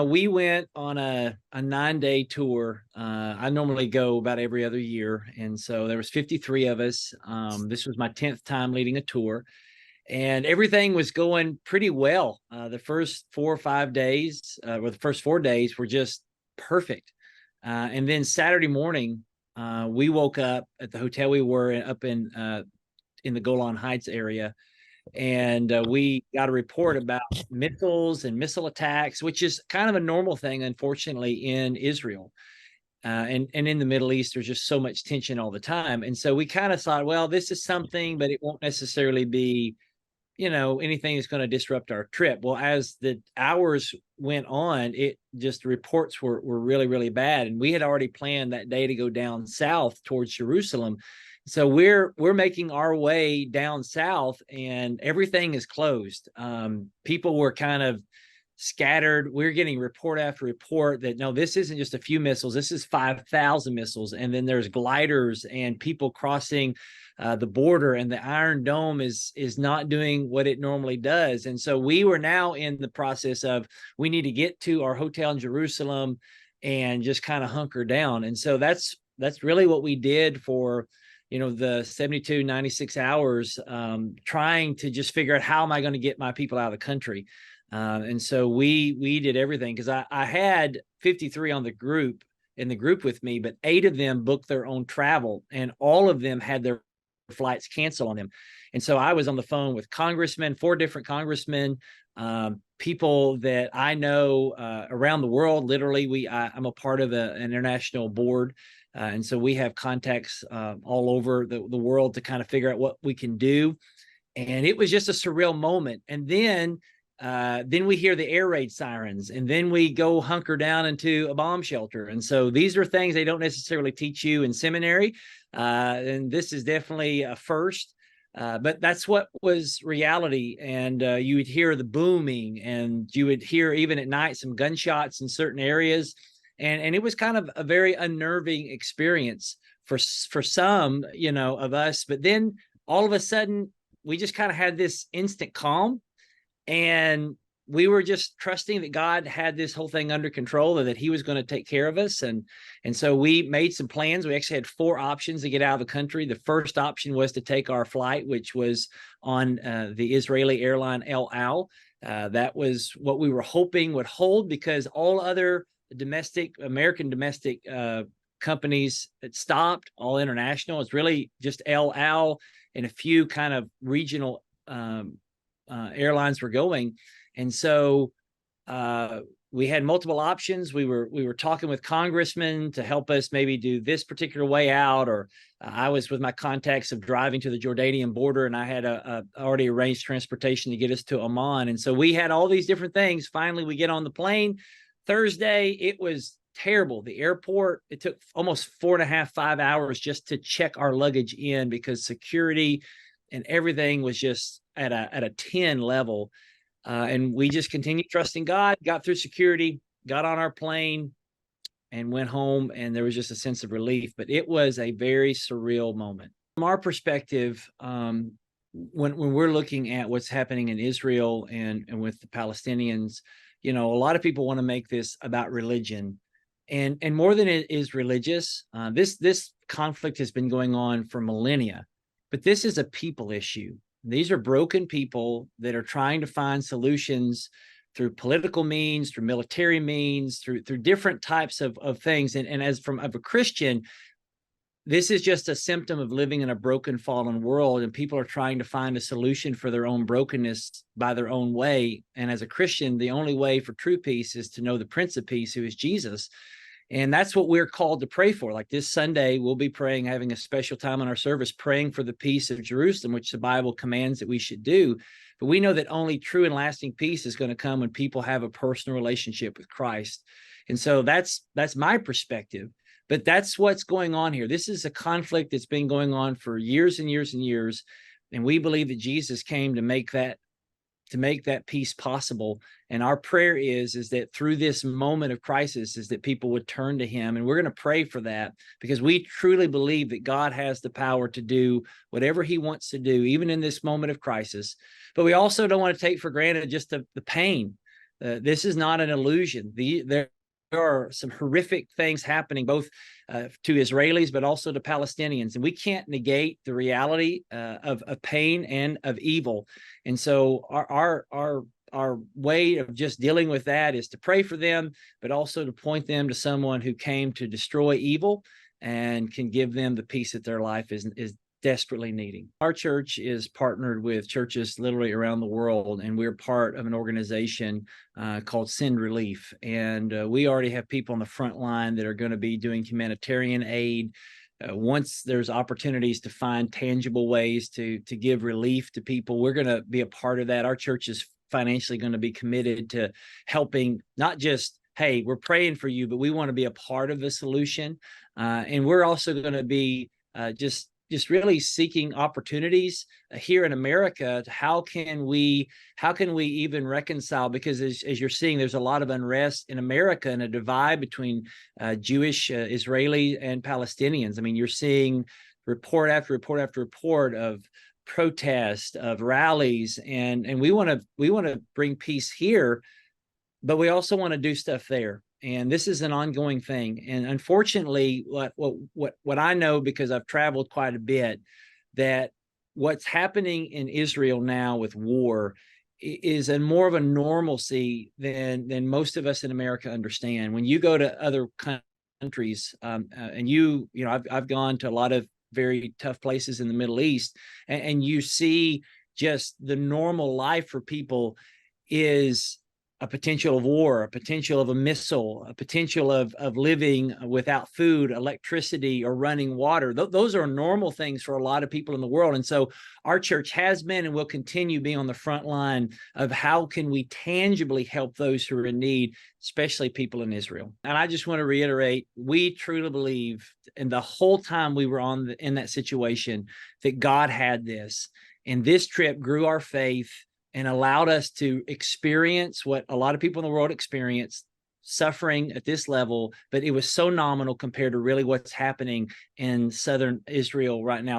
We went on a 9-day tour. I normally go about every other year. And so there was 53 of us. This was my 10th time leading a tour. And everything was going pretty well. The first 4 or 5 days, or the first 4 days were just perfect. And then Saturday morning, we woke up at the hotel we were up in the Golan Heights area, and we got a report about missiles and missile attacks, which is kind of a normal thing, unfortunately, in Israel. And in the Middle East, there's just so much tension all the time. And so we kind of thought, well, this is something, but it won't necessarily be, anything that's going to disrupt our trip. Well, as the hours went on, it just reports were really, really bad. And we had already planned that day to go down south towards Jerusalem. So we're making our way down south, and everything is closed. People were kind of scattered. We're getting report after report that no, this isn't just a few missiles. This is 5,000 missiles, and then there's gliders and people crossing the border, and the Iron Dome is not doing what it normally does. And so we were now in the process of we need to get to our hotel in Jerusalem and just kind of hunker down. And so that's really what we did for the 72, 96 hours, trying to just figure out how am I going to get my people out of the country. And so we did everything, because I had 53 on in the group with me, but 8 of them booked their own travel, and all of them had their flights canceled on them. And so I was on the phone with 4 different congressmen, people that I know around the world. Literally, I'm a part of an international board. And so we have contacts all over the world to kind of figure out what we can do. And it was just a surreal moment. And then we hear the air raid sirens, and then we go hunker down into a bomb shelter. And so these are things they don't necessarily teach you in seminary. And this is definitely a first. But that's what was reality. And you would hear the booming, and you would hear even at night some gunshots in certain areas. And it was kind of a very unnerving experience for some, of us. But then all of a sudden, we just kind of had this instant calm, and we were just trusting that God had this whole thing under control, and that he was going to take care of us. And so we made some plans. We actually had 4 options to get out of the country. The first option was to take our flight, which was on the Israeli airline El Al. That was what we were hoping would hold, because all other American domestic companies had stopped, all international. It's really just El Al and a few kind of regional airlines were going. And so we had multiple options. We were talking with congressmen to help us maybe do this particular way out, or I was with my contacts of driving to the Jordanian border, and I had already arranged transportation to get us to Amman. And so we had all these different things. Finally, we get on the plane. Thursday, it was terrible. The airport, it took almost 4.5, 5 hours just to check our luggage in, because security and everything was just at a 10 level. And we just continued trusting God, got through security, got on our plane, and went home. And there was just a sense of relief. But it was a very surreal moment. From our perspective, when we're looking at what's happening in Israel and with the Palestinians, a lot of people want to make this about religion. And more than it is religious, this conflict has been going on for millennia. But this is a people issue. These are broken people that are trying to find solutions through political means, through military means, through different types of things. And as of a Christian, this is just a symptom of living in a broken, fallen world, and people are trying to find a solution for their own brokenness by their own way. And as a Christian, the only way for true peace is to know the Prince of Peace, who is Jesus. And that's what we're called to pray for. Like this Sunday, we'll be praying, having a special time in our service, praying for the peace of Jerusalem, which the Bible commands that we should do. But we know that only true and lasting peace is going to come when people have a personal relationship with Christ. And so that's my perspective. But that's what's going on here. This is a conflict that's been going on for years and years and years. And we believe that Jesus came to make that peace possible. And our prayer is that through this moment of crisis is that people would turn to him. And we're going to pray for that, because we truly believe that God has the power to do whatever he wants to do, even in this moment of crisis. But we also don't want to take for granted just the pain. This is not an illusion. There are some horrific things happening both to Israelis, but also to Palestinians. And we can't negate the reality of pain and of evil. And so our way of just dealing with that is to pray for them, but also to point them to someone who came to destroy evil and can give them the peace that their life is desperately needing. Our church is partnered with churches literally around the world, and we're part of an organization called Send Relief. And we already have people on the front line that are going to be doing humanitarian aid. Once there's opportunities to find tangible ways to give relief to people, we're going to be a part of that. Our church is financially going to be committed to helping, not just, hey, we're praying for you, but we want to be a part of the solution. And we're also going to be just really seeking opportunities here in America. How can we even reconcile? Because as you're seeing, there's a lot of unrest in America and a divide between Jewish, Israeli, and Palestinians. I mean, you're seeing report after report after report of protest, of rallies, and we want to bring peace here, but we also want to do stuff there. And this is an ongoing thing. And unfortunately, what I know, because I've traveled quite a bit, that what's happening in Israel now with war is more of a normalcy than most of us in America understand. When you go to other countries, and you know, I've gone to a lot of very tough places in the Middle East, and you see just the normal life for people is a potential of war, a potential of a missile, a potential of living without food, electricity, or running water. Those are normal things for a lot of people in the world. And so our church has been and will continue being on the front line of how can we tangibly help those who are in need, especially people in Israel. And I just want to reiterate, we truly believe, and the whole time we were in that situation, that God had this. And this trip grew our faith and allowed us to experience what a lot of people in the world experience, suffering at this level, but it was so nominal compared to really what's happening in southern Israel right now.